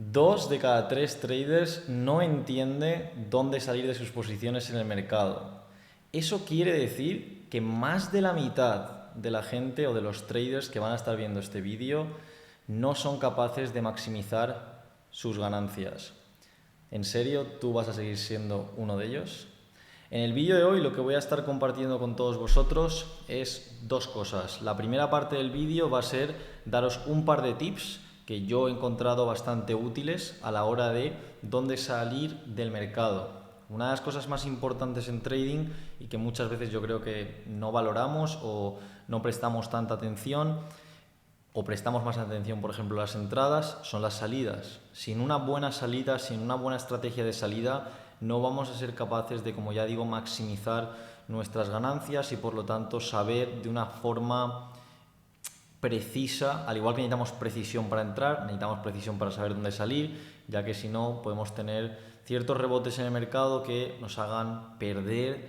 Dos de cada tres traders no entiende dónde salir de sus posiciones en el mercado. Eso quiere decir que más de la mitad de la gente o de los traders que van a estar viendo este vídeo no son capaces de maximizar sus ganancias. ¿En serio tú vas a seguir siendo uno de ellos? En el vídeo de hoy lo que voy a estar compartiendo con todos vosotros es dos cosas. La primera parte del vídeo va a ser daros un par de tips que yo he encontrado bastante útiles a la hora de dónde salir del mercado. Una de las cosas más importantes en trading y que muchas veces yo creo que no valoramos o no prestamos tanta atención o prestamos más atención, por ejemplo, a las entradas, son las salidas. Sin una buena salida, sin una buena estrategia de salida, no vamos a ser capaces de, como ya digo, maximizar nuestras ganancias y por lo tanto saber de una forma precisa, al igual que necesitamos precisión para entrar, necesitamos precisión para saber dónde salir, ya que si no podemos tener ciertos rebotes en el mercado que nos hagan perder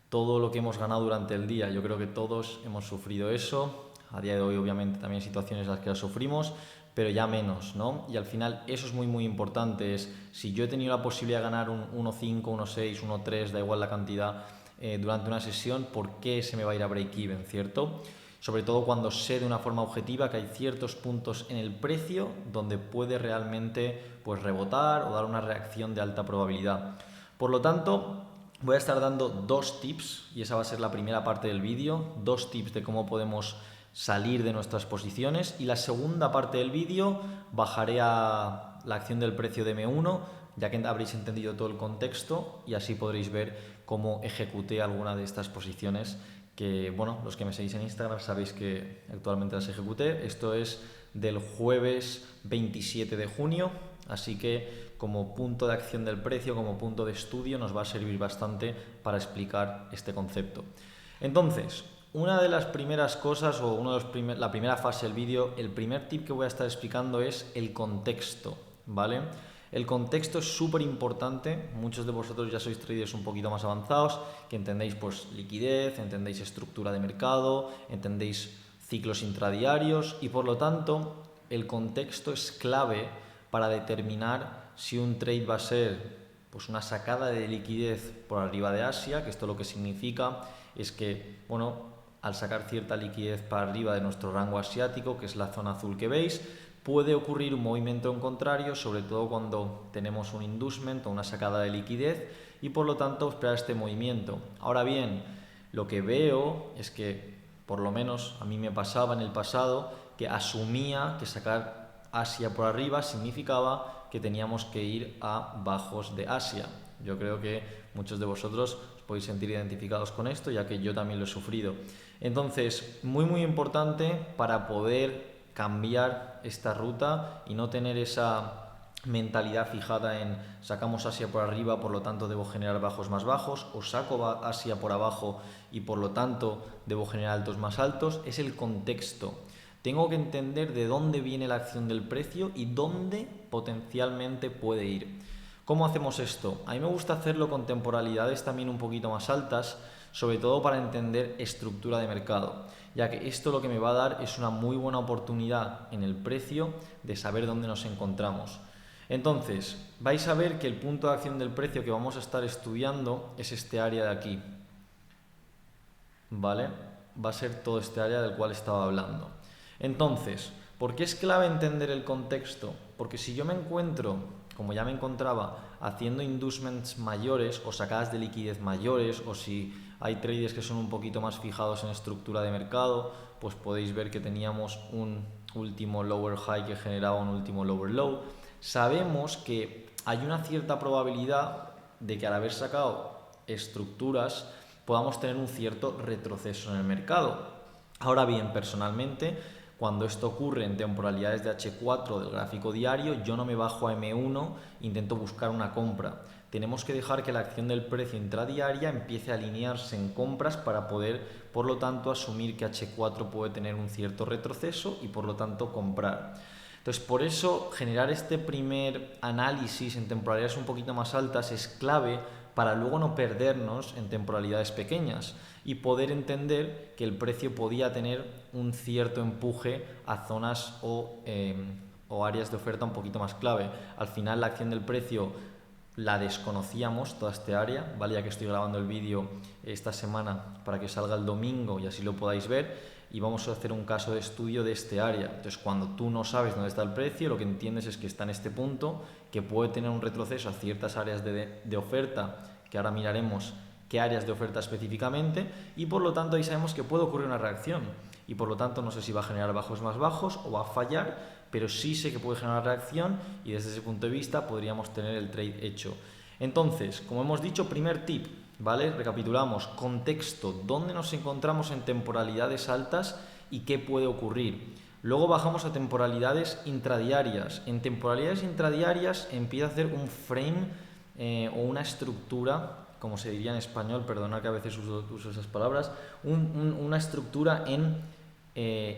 todo lo que hemos ganado durante el día. Yo creo que todos hemos sufrido eso, a día de hoy obviamente también hay situaciones en las que las sufrimos, pero ya menos, ¿no? Y al final eso es muy importante, es si yo he tenido la posibilidad de ganar un 1.5, 1.6, 1.3, da igual la cantidad, durante una sesión, ¿por qué se me va a ir a break-even, cierto? Sobre todo cuando sé de una forma objetiva que hay ciertos puntos en el precio donde puede realmente pues, rebotar o dar una reacción de alta probabilidad. Por lo tanto, voy a estar dando dos tips, y esa va a ser la primera parte del vídeo, dos tips de cómo podemos salir de nuestras posiciones, y la segunda parte del vídeo bajaré a la acción del precio de M1, ya que habréis entendido todo el contexto y así podréis ver cómo ejecuté alguna de estas posiciones que, bueno, los que me seguís en Instagram sabéis que actualmente las ejecuté. Esto es del jueves 27 de junio, así que como punto de acción del precio, como punto de estudio, nos va a servir bastante para explicar este concepto. Entonces, una de las primeras cosas o la primera fase del vídeo, el primer tip que voy a estar explicando es el contexto, ¿vale? El contexto es súper importante. Muchos de vosotros ya sois traders un poquito más avanzados, que entendéis pues liquidez, entendéis estructura de mercado, entendéis ciclos intradiarios y por lo tanto el contexto es clave para determinar si un trade va a ser pues una sacada de liquidez por arriba de Asia, que esto lo que significa es que, bueno, al sacar cierta liquidez para arriba de nuestro rango asiático, que es la zona azul que veis, puede ocurrir un movimiento en contrario, sobre todo cuando tenemos un inducement o una sacada de liquidez y por lo tanto esperar este movimiento. Ahora bien, lo que veo es que, por lo menos a mí me pasaba en el pasado, que asumía que sacar Asia por arriba significaba que teníamos que ir a bajos de Asia. Yo creo que muchos de vosotros os podéis sentir identificados con esto, ya que yo también lo he sufrido. Entonces, muy importante para poder cambiar esta ruta y no tener esa mentalidad fijada en sacamos Asia por arriba, por lo tanto debo generar bajos más bajos, o saco Asia por abajo y por lo tanto debo generar altos más altos, es el contexto. Tengo que entender de dónde viene la acción del precio y dónde potencialmente puede ir. ¿Cómo hacemos esto? A mí me gusta hacerlo con temporalidades también un poquito más altas, sobre todo para entender estructura de mercado, ya que esto lo que me va a dar es una muy buena oportunidad en el precio de saber dónde nos encontramos. Entonces, vais a ver que el punto de acción del precio que vamos a estar estudiando es este área de aquí, ¿vale? Va a ser todo este área del cual estaba hablando. Entonces, ¿por qué es clave entender el contexto? Porque si yo me encuentro, como ya me encontraba, haciendo inducements mayores o sacadas de liquidez mayores, o si hay traders que son un poquito más fijados en estructura de mercado, pues podéis ver que teníamos un último lower high que generaba un último lower low. Sabemos que hay una cierta probabilidad de que al haber sacado estructuras podamos tener un cierto retroceso en el mercado. Ahora bien, personalmente, cuando esto ocurre en temporalidades de H4 del gráfico diario, yo no me bajo a M1, intento buscar una compra. Tenemos que dejar que la acción del precio intradiaria empiece a alinearse en compras para poder, por lo tanto, asumir que H4 puede tener un cierto retroceso y, por lo tanto, comprar. Entonces, por eso, generar este primer análisis en temporalidades un poquito más altas es clave para luego no perdernos en temporalidades pequeñas y poder entender que el precio podía tener un cierto empuje a zonas o o áreas de oferta un poquito más clave. Al final la acción del precio la desconocíamos, toda esta área, ¿vale? Ya que estoy grabando el vídeo esta semana para que salga el domingo y así lo podáis ver, y vamos a hacer un caso de estudio de este área. Entonces, cuando tú no sabes dónde está el precio, lo que entiendes es que está en este punto, que puede tener un retroceso a ciertas áreas de oferta, que ahora miraremos qué áreas de oferta específicamente, y por lo tanto ahí sabemos que puede ocurrir una reacción, y por lo tanto no sé si va a generar bajos más bajos o va a fallar, pero sí sé que puede generar reacción, y desde ese punto de vista podríamos tener el trade hecho. Entonces, como hemos dicho, primer tip, ¿vale? Recapitulamos: contexto, dónde nos encontramos en temporalidades altas y qué puede ocurrir. Luego bajamos a temporalidades intradiarias. En temporalidades intradiarias empieza a hacer un frame o una estructura, como se diría en español, perdona que a veces uso esas palabras, una estructura en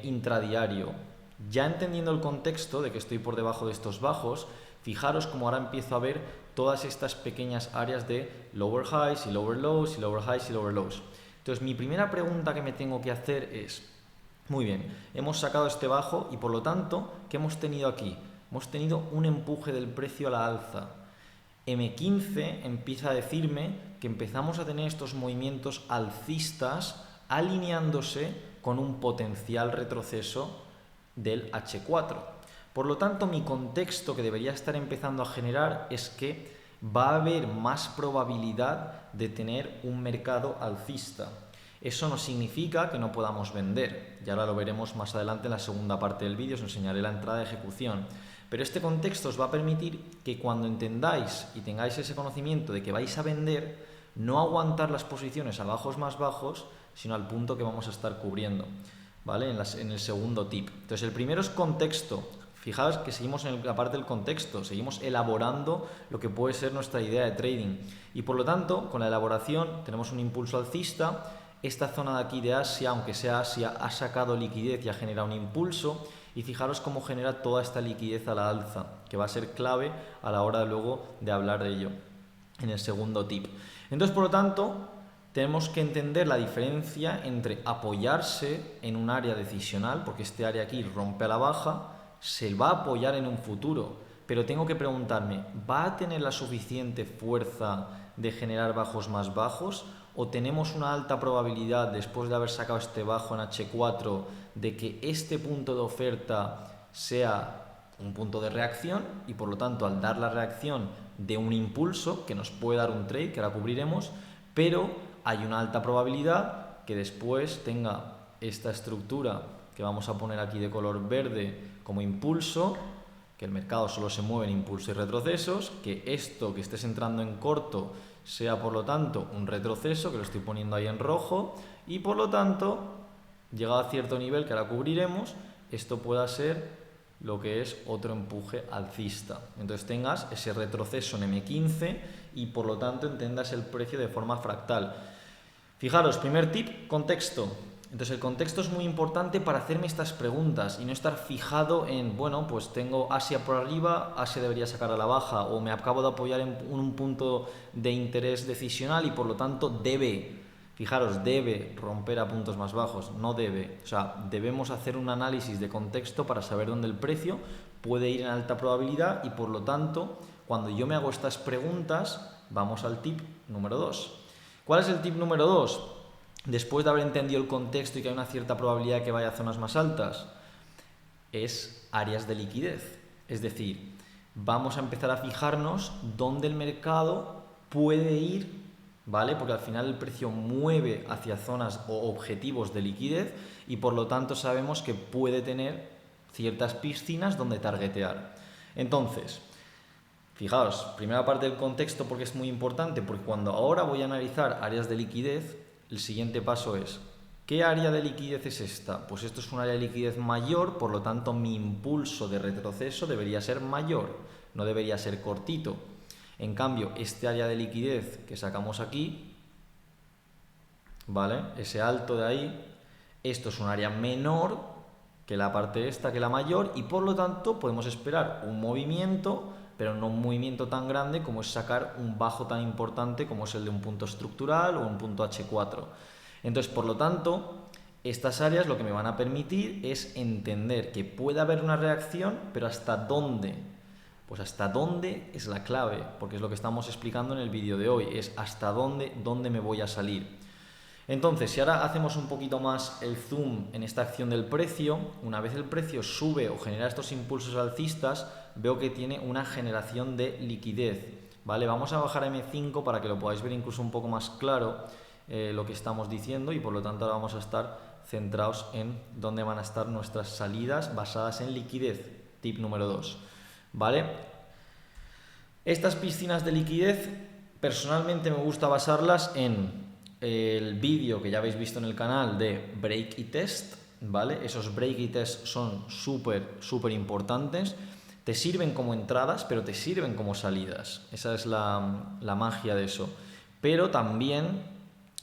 intradiario. Ya entendiendo el contexto de que estoy por debajo de estos bajos, fijaros como ahora empiezo a ver todas estas pequeñas áreas de lower highs y lower lows y lower highs y lower lows. Entonces, mi primera pregunta que me tengo que hacer es, muy bien, hemos sacado este bajo y por lo tanto, ¿qué hemos tenido aquí? Hemos tenido un empuje del precio a la alza. M15 empieza a decirme que empezamos a tener estos movimientos alcistas alineándose con un potencial retroceso del H4. Por lo tanto, mi contexto que debería estar empezando a generar es que va a haber más probabilidad de tener un mercado alcista. Eso no significa que no podamos vender, y ahora lo veremos más adelante en la segunda parte del vídeo, os enseñaré la entrada de ejecución. Pero este contexto os va a permitir que cuando entendáis y tengáis ese conocimiento de que vais a vender, no aguantar las posiciones a bajos más bajos, sino al punto que vamos a estar cubriendo, ¿vale? En el segundo tip. Entonces, el primero es contexto. Fijaos que seguimos en la parte del contexto, seguimos elaborando lo que puede ser nuestra idea de trading. Y por lo tanto, con la elaboración tenemos un impulso alcista. Esta zona de aquí de Asia, aunque sea Asia, ha sacado liquidez y ha generado un impulso. Y fijaros cómo genera toda esta liquidez a la alza, que va a ser clave a la hora luego de hablar de ello en el segundo tip. Entonces, por lo tanto, tenemos que entender la diferencia entre apoyarse en un área decisional, porque este área aquí rompe a la baja, se va a apoyar en un futuro, pero tengo que preguntarme, ¿va a tener la suficiente fuerza de generar bajos más bajos? ¿O tenemos una alta probabilidad, después de haber sacado este bajo en H4, de que este punto de oferta sea un punto de reacción y por lo tanto al dar la reacción de un impulso que nos puede dar un trade, que ahora cubriremos, pero hay una alta probabilidad que después tenga esta estructura que vamos a poner aquí de color verde como impulso, que el mercado solo se mueve en impulso y retrocesos, que esto que estés entrando en corto sea por lo tanto un retroceso, que lo estoy poniendo ahí en rojo, y por lo tanto, llegado a cierto nivel que ahora cubriremos, esto pueda ser lo que es otro empuje alcista. Entonces tengas ese retroceso en M15 y por lo tanto entendas el precio de forma fractal. Fijaros, primer tip, contexto. Entonces el contexto es muy importante para hacerme estas preguntas y no estar fijado en, bueno, pues tengo Asia por arriba, Asia debería sacar a la baja, o me acabo de apoyar en un punto de interés decisional y por lo tanto debe, fijaros, debe romper a puntos más bajos, no debe. O sea, debemos hacer un análisis de contexto para saber dónde el precio puede ir en alta probabilidad y por lo tanto, cuando yo me hago estas preguntas, vamos al tip número 2. ¿Cuál es el tip número 2? Después de haber entendido el contexto y que hay una cierta probabilidad de que vaya a zonas más altas, es áreas de liquidez. Es decir, vamos a empezar a fijarnos dónde el mercado puede ir, ¿vale? Porque al final el precio mueve hacia zonas o objetivos de liquidez y por lo tanto sabemos que puede tener ciertas piscinas donde targetear. Entonces, fijaos, primera parte del contexto porque es muy importante, porque cuando ahora voy a analizar áreas de liquidez, el siguiente paso es, ¿qué área de liquidez es esta? Pues esto es un área de liquidez mayor, por lo tanto mi impulso de retroceso debería ser mayor, no debería ser cortito. En cambio, este área de liquidez que sacamos aquí, ¿vale? Ese alto de ahí, esto es un área menor que la parte esta, que la mayor, y por lo tanto podemos esperar un movimiento, pero no un movimiento tan grande como es sacar un bajo tan importante como es el de un punto estructural o un punto H4. Entonces, por lo tanto, Estas áreas lo que me van a permitir es entender que puede haber una reacción, pero ¿hasta dónde? Pues hasta dónde es la clave, porque es lo que estamos explicando en el vídeo de hoy, es hasta dónde me voy a salir. Entonces, si ahora hacemos un poquito más el zoom en esta acción del precio, una vez el precio sube o genera estos impulsos alcistas, veo que tiene una generación de liquidez, ¿vale? Vamos a bajar a M5 para que lo podáis ver incluso un poco más claro lo que estamos diciendo, y por lo tanto ahora vamos a estar centrados en dónde van a estar nuestras salidas basadas en liquidez, tip número 2, ¿vale? Estas piscinas de liquidez, personalmente me gusta basarlas en el vídeo que ya habéis visto en el canal de break y test, ¿vale? Esos break y test son súper importantes. Te sirven como entradas, pero te sirven como salidas. Esa es la magia de eso. Pero también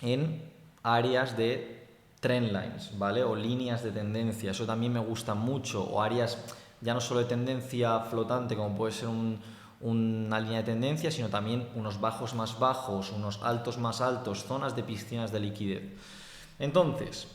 en áreas de trend lines, ¿vale? O líneas de tendencia. Eso también me gusta mucho. O áreas ya no solo de tendencia flotante, como puede ser una línea de tendencia, sino también unos bajos más bajos, unos altos más altos, zonas de piscinas de liquidez. Entonces,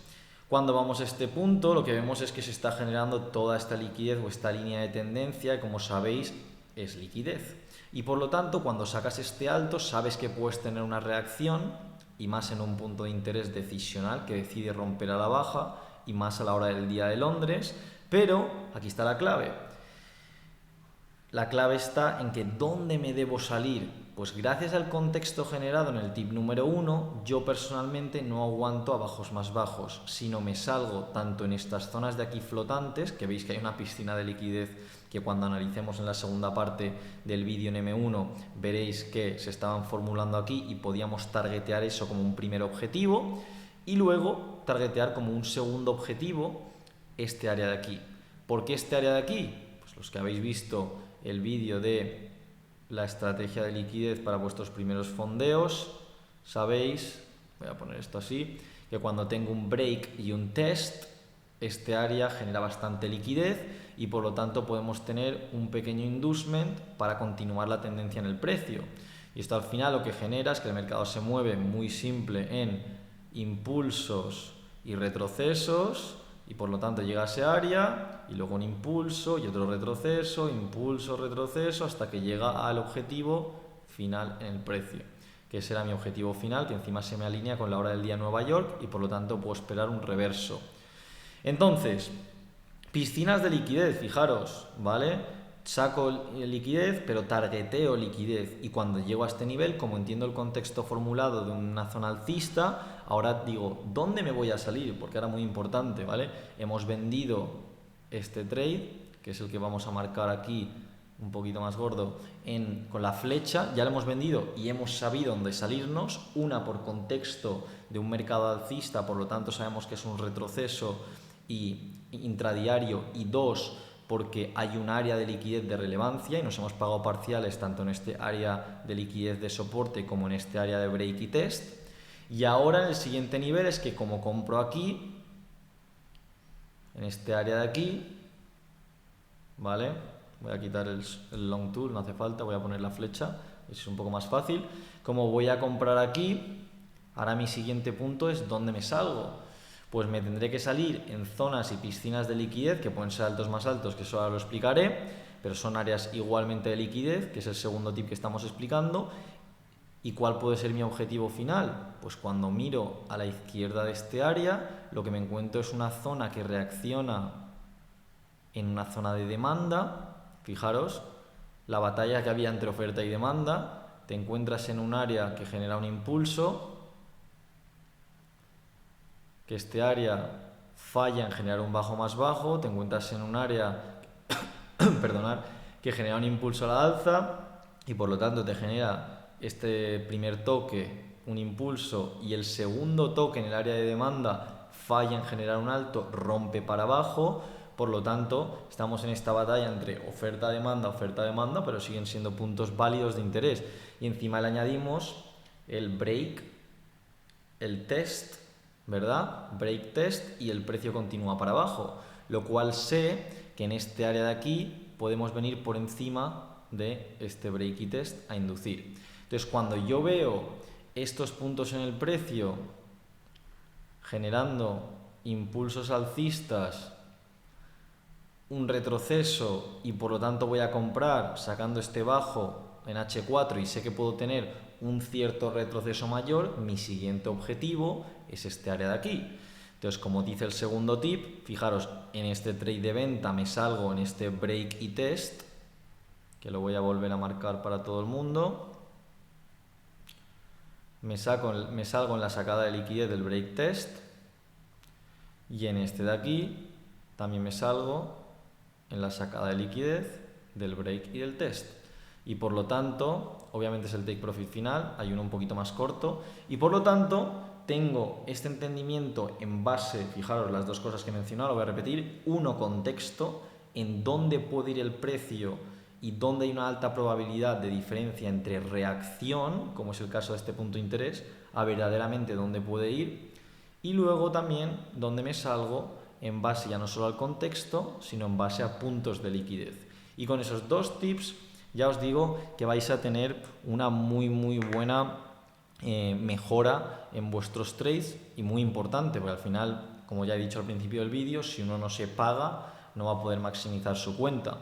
cuando vamos a este punto, lo que vemos es que se está generando toda esta liquidez o esta línea de tendencia, como sabéis, es liquidez. Y por lo tanto, cuando sacas este alto, sabes que puedes tener una reacción, y más en un punto de interés decisional que decide romper a la baja, y más a la hora del día de Londres. Pero aquí está la clave. La clave está en que ¿dónde me debo salir? Pues gracias al contexto generado en el tip número 1, yo personalmente no aguanto a bajos más bajos, sino me salgo tanto en estas zonas de aquí flotantes, que veis que hay una piscina de liquidez que cuando analicemos en la segunda parte del vídeo en M1 veréis que se estaban formulando aquí y podíamos targetear eso como un primer objetivo, y luego targetear como un segundo objetivo este área de aquí. ¿Por qué este área de aquí? Pues los que habéis visto el vídeo de la estrategia de liquidez para vuestros primeros fondeos, sabéis, voy a poner esto así, que cuando tengo un break y un test, este área genera bastante liquidez y por lo tanto podemos tener un pequeño inducement para continuar la tendencia en el precio. Y esto al final lo que genera es que el mercado se mueve muy simple en impulsos y retrocesos, y por lo tanto llega a ese área y luego un impulso y otro retroceso, impulso, retroceso, hasta que llega al objetivo final en el precio, que será mi objetivo final, que encima se me alinea con la hora del día en Nueva York y por lo tanto puedo esperar un reverso. Entonces, piscinas de liquidez, fijaros, ¿vale? Saco liquidez, pero targeteo liquidez, y cuando llego a este nivel, como entiendo el contexto formulado de una zona alcista, ahora digo, ¿dónde me voy a salir? Porque era muy importante, ¿vale? Hemos vendido este trade, que es el que vamos a marcar aquí un poquito más gordo, con la flecha, ya lo hemos vendido y hemos sabido dónde salirnos, una por contexto de un mercado alcista, por lo tanto sabemos que es un retroceso y intradiario, y dos, porque hay un área de liquidez de relevancia y nos hemos pagado parciales tanto en este área de liquidez de soporte como en este área de break y test. Y ahora en el siguiente nivel es que como compro aquí, en este área de aquí, ¿vale? Voy a quitar el long tool, no hace falta, voy a poner la flecha, es un poco más fácil. Como voy a comprar aquí, ahora mi siguiente punto es ¿dónde me salgo? Pues me tendré que salir en zonas y piscinas de liquidez, que pueden ser altos más altos, que eso ahora lo explicaré, pero son áreas igualmente de liquidez, que es el segundo tip que estamos explicando. ¿Y cuál puede ser mi objetivo final? Pues cuando miro a la izquierda de este área, lo que me encuentro es una zona que reacciona en una zona de demanda. Fijaros, la batalla que había entre oferta y demanda, te encuentras en un área que genera un impulso, que este área falla en generar un bajo más bajo, te encuentras en un área perdonad, que genera un impulso a la alza y por lo tanto te genera este primer toque, un impulso, y el segundo toque en el área de demanda falla en generar un alto, rompe para abajo. Por lo tanto, estamos en esta batalla entre oferta-demanda, pero siguen siendo puntos válidos de interés. Y encima le añadimos el break, el test, ¿verdad? Break test, y el precio continúa para abajo, lo cual sé que en este área de aquí podemos venir por encima de este break y test a inducir. Entonces, cuando yo veo estos puntos en el precio generando impulsos alcistas, un retroceso y por lo tanto voy a comprar sacando este bajo en H4 y sé que puedo tener un cierto retroceso mayor, mi siguiente objetivo es este área de aquí. Entonces, como dice el segundo tip, fijaros, en este trade de venta me salgo en este break y test, que lo voy a volver a marcar para todo el mundo. Me salgo en la sacada de liquidez del break test y en este de aquí también me salgo en la sacada de liquidez del break y del test. Y por lo tanto, obviamente es el take profit final, hay uno un poquito más corto, y por lo tanto tengo este entendimiento en base, fijaros las dos cosas que he mencionado, lo voy a repetir, uno, contexto, en dónde puede ir el precio y dónde hay una alta probabilidad de diferencia entre reacción, como es el caso de este punto de interés, a verdaderamente dónde puede ir, y luego también dónde me salgo en base ya no solo al contexto, sino en base a puntos de liquidez. Y con esos dos tips ya os digo que vais a tener una muy buena mejora en vuestros trades, y muy importante, porque al final, como ya he dicho al principio del vídeo, si uno no se paga, no va a poder maximizar su cuenta.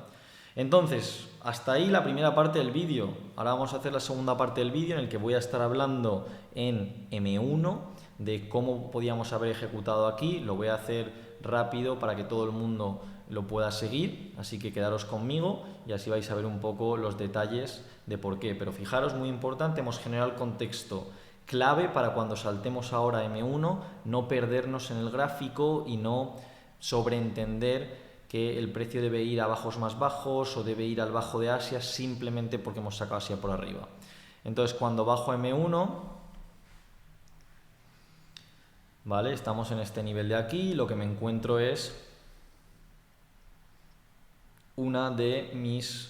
Entonces, hasta ahí la primera parte del vídeo. Ahora vamos a hacer la segunda parte del vídeo en el que voy a estar hablando en M1 de cómo podíamos haber ejecutado aquí. Lo voy a hacer rápido para que todo el mundo lo pueda seguir, así que quedaros conmigo y así vais a ver un poco los detalles de por qué. Pero fijaros, muy importante, hemos generado el contexto clave para cuando saltemos ahora a M1, no perdernos en el gráfico y no sobreentender que el precio debe ir a bajos más bajos o debe ir al bajo de Asia simplemente porque hemos sacado Asia por arriba. Entonces, cuando bajo a M1, ¿vale? Estamos en este nivel de aquí, lo que me encuentro es una de mis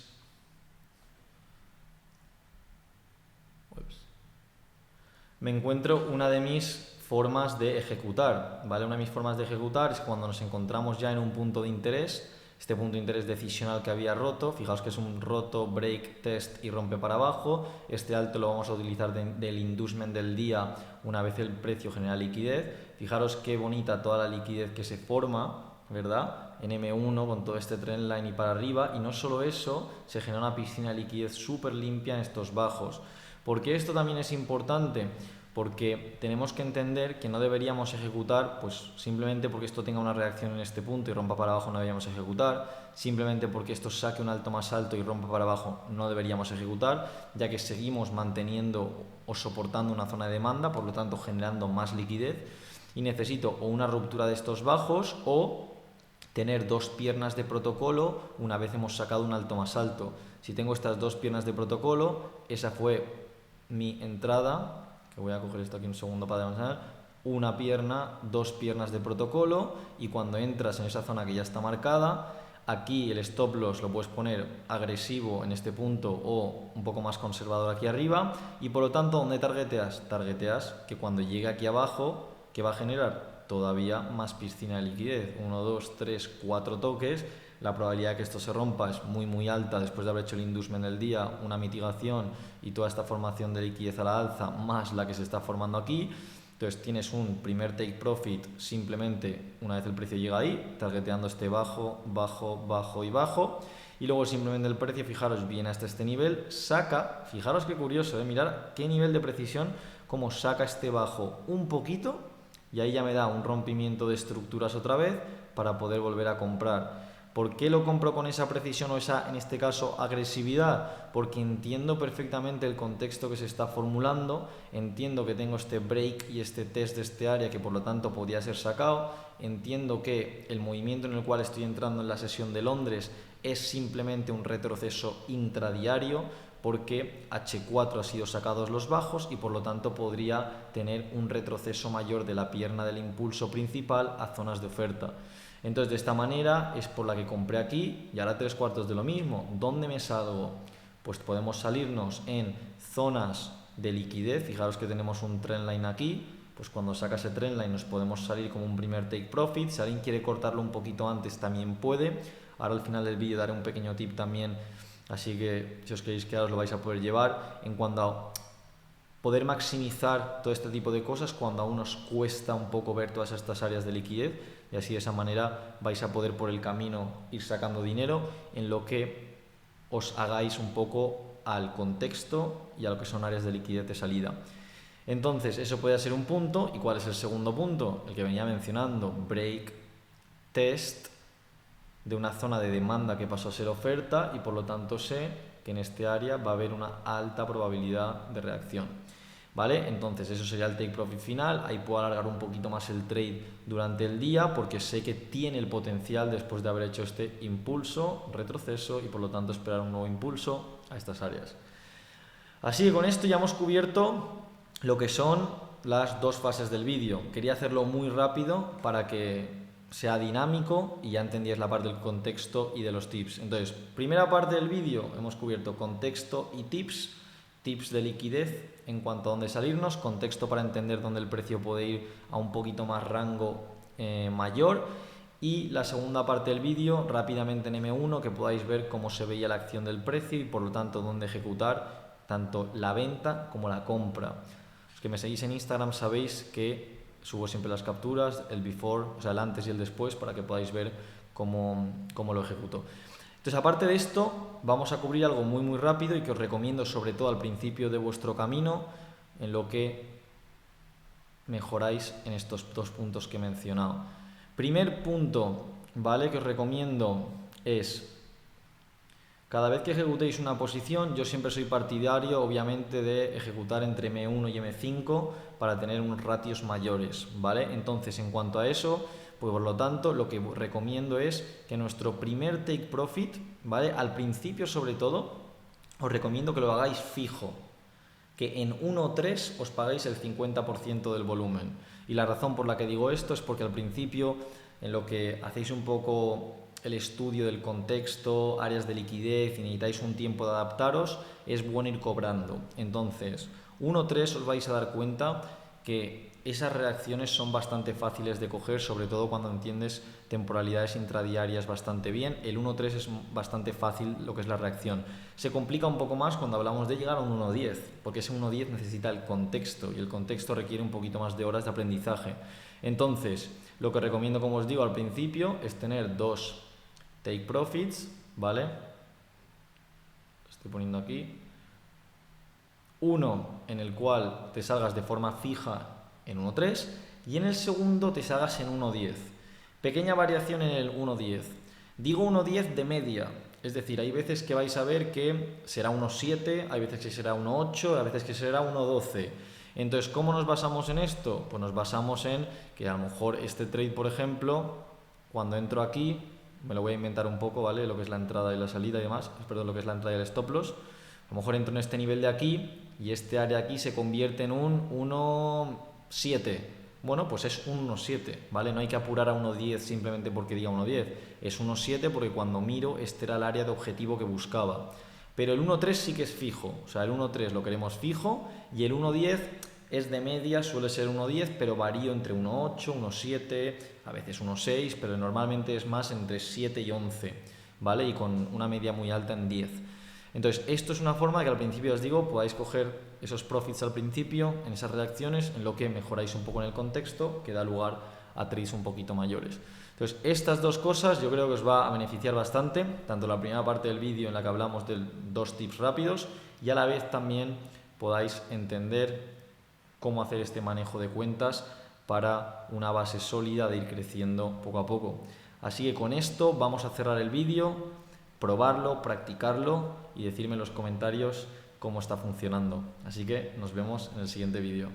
formas de ejecutar, ¿vale? Una de mis formas de ejecutar es cuando nos encontramos ya en un punto de interés, este punto de interés decisional que había roto, fijaos que es un roto, break, test y rompe para abajo. Este alto lo vamos a utilizar del inducement del día una vez el precio genera liquidez. Fijaros qué bonita toda la liquidez que se forma, ¿verdad? En M1 con todo este trendline y para arriba, y no solo eso, se genera una piscina de liquidez súper limpia en estos bajos. ¿Por qué esto también es importante? Porque tenemos que entender que no deberíamos ejecutar pues simplemente porque esto tenga una reacción en este punto y rompa para abajo, no deberíamos ejecutar. Simplemente porque esto saque un alto más alto y rompa para abajo, no deberíamos ejecutar, ya que seguimos manteniendo o soportando una zona de demanda, por lo tanto generando más liquidez, y necesito o una ruptura de estos bajos o tener dos piernas de protocolo una vez hemos sacado un alto más alto. Si tengo estas dos piernas de protocolo, esa fue mi entrada, que voy a coger esto aquí un segundo para demonstrar, una pierna, dos piernas de protocolo, y cuando entras en esa zona que ya está marcada, aquí el stop loss lo puedes poner agresivo en este punto o un poco más conservador aquí arriba, y por lo tanto, ¿dónde targeteas? Targeteas que cuando llegue aquí abajo, ¿qué va a generar? Todavía más piscina de liquidez, 1, 2, 3, 4 toques. La probabilidad de que esto se rompa es muy alta después de haber hecho el inducement del día, una mitigación y toda esta formación de liquidez a la alza, más la que se está formando aquí. Entonces tienes un primer take profit simplemente una vez el precio llega ahí, targeteando este bajo, bajo, bajo y bajo. Y luego simplemente el precio, fijaros, viene hasta este nivel, saca, fijaros qué curioso, mirar qué nivel de precisión, cómo saca este bajo un poquito, y ahí ya me da un rompimiento de estructuras otra vez para poder volver a comprar. ¿Por qué lo compro con esa precisión o esa, en este caso, agresividad? Porque entiendo perfectamente el contexto que se está formulando, entiendo que tengo este break y este test de este área que por lo tanto podía ser sacado, entiendo que el movimiento en el cual estoy entrando en la sesión de Londres es simplemente un retroceso intradiario, porque H4 ha sido sacados los bajos y por lo tanto podría tener un retroceso mayor de la pierna del impulso principal a zonas de oferta. Entonces, de esta manera es por la que compré aquí, y ahora 3/4 de lo mismo. ¿Dónde me salgo? Pues podemos salirnos en zonas de liquidez. Fijaros que tenemos un trendline aquí, pues cuando saca ese trendline nos podemos salir como un primer take profit. Si alguien quiere cortarlo un poquito antes también puede. Ahora al final del vídeo daré un pequeño tip también, así que si os queréis quedar os lo vais a poder llevar. En cuanto poder maximizar todo este tipo de cosas cuando aún os cuesta un poco ver todas estas áreas de liquidez, y así de esa manera vais a poder por el camino ir sacando dinero en lo que os hagáis un poco al contexto y a lo que son áreas de liquidez de salida. Entonces, eso puede ser un punto. ¿Y cuál es el segundo punto? El que venía mencionando, break test de una zona de demanda que pasó a ser oferta, y por lo tanto sé que en este área va a haber una alta probabilidad de reacción, ¿vale? Entonces eso sería el take profit final. Ahí puedo alargar un poquito más el trade durante el día porque sé que tiene el potencial después de haber hecho este impulso, retroceso, y por lo tanto esperar un nuevo impulso a estas áreas. Así que con esto ya hemos cubierto lo que son las dos fases del vídeo. Quería hacerlo muy rápido para que sea dinámico y ya entendíais la parte del contexto y de los tips. Entonces, primera parte del vídeo hemos cubierto contexto y tips de liquidez en cuanto a dónde salirnos, contexto para entender dónde el precio puede ir a un poquito más rango mayor, y la segunda parte del vídeo rápidamente en M1 que podáis ver cómo se veía la acción del precio y por lo tanto dónde ejecutar tanto la venta como la compra. Los que me seguís en Instagram sabéis que subo siempre las capturas, el before, o sea, el antes y el después, para que podáis ver cómo lo ejecuto. Entonces, aparte de esto, vamos a cubrir algo muy rápido y que os recomiendo sobre todo al principio de vuestro camino, en lo que mejoráis en estos dos puntos que he mencionado. Primer punto, ¿vale?, que os recomiendo es: cada vez que ejecutéis una posición, yo siempre soy partidario, obviamente, de ejecutar entre M1 y M5 para tener unos ratios mayores, ¿vale? Entonces, en cuanto a eso, pues por lo tanto, lo que recomiendo es que nuestro primer take profit, ¿vale?, al principio sobre todo, os recomiendo que lo hagáis fijo, que en 1.3 os pagáis el 50% del volumen. Y la razón por la que digo esto es porque al principio, en lo que hacéis un poco el estudio del contexto, áreas de liquidez y necesitáis un tiempo de adaptaros, es bueno ir cobrando. Entonces, 1.3 os vais a dar cuenta que esas reacciones son bastante fáciles de coger, sobre todo cuando entiendes temporalidades intradiarias bastante bien. El 1.3 es bastante fácil lo que es la reacción. Se complica un poco más cuando hablamos de llegar a un 1.10, porque ese 1.10 necesita el contexto y el contexto requiere un poquito más de horas de aprendizaje. Entonces, lo que recomiendo, como os digo al principio, es tener dos take profits, ¿vale? Lo estoy poniendo aquí. Uno en el cual te salgas de forma fija en 1.3 y en el segundo te salgas en 1.10. Pequeña variación en el 1.10. Digo 1.10 de media, es decir, hay veces que vais a ver que será 1.7, hay veces que será 1.8, hay veces que será 1.12. Entonces, ¿cómo nos basamos en esto? Pues nos basamos en que a lo mejor este trade, por ejemplo, cuando entro aquí, me lo voy a inventar un poco, ¿vale?, lo que es la entrada y la salida y demás, perdón, lo que es la entrada y el stop loss. A lo mejor entro en este nivel de aquí y este área aquí se convierte en un 1.7. Bueno, pues es un 1.7, ¿vale? No hay que apurar a 1.10 simplemente porque diga 1.10. Es 1.7 porque cuando miro este era el área de objetivo que buscaba. Pero el 1.3 sí que es fijo. O sea, el 1.3 lo queremos fijo y el 1.10 es de media, suele ser 1.10, pero varío entre 1.8, 1.7, a veces 1.6, pero normalmente es más entre 7 y 11, ¿vale? Y con una media muy alta en 10. Entonces, esto es una forma de que al principio os digo, podáis coger esos profits al principio, en esas reacciones, en lo que mejoráis un poco en el contexto, que da lugar a trades un poquito mayores. Entonces, estas dos cosas yo creo que os va a beneficiar bastante, tanto la primera parte del vídeo en la que hablamos de dos tips rápidos, y a la vez también podáis entender cómo hacer este manejo de cuentas para una base sólida de ir creciendo poco a poco. Así que con esto vamos a cerrar el vídeo, probarlo, practicarlo y decirme en los comentarios cómo está funcionando. Así que nos vemos en el siguiente vídeo.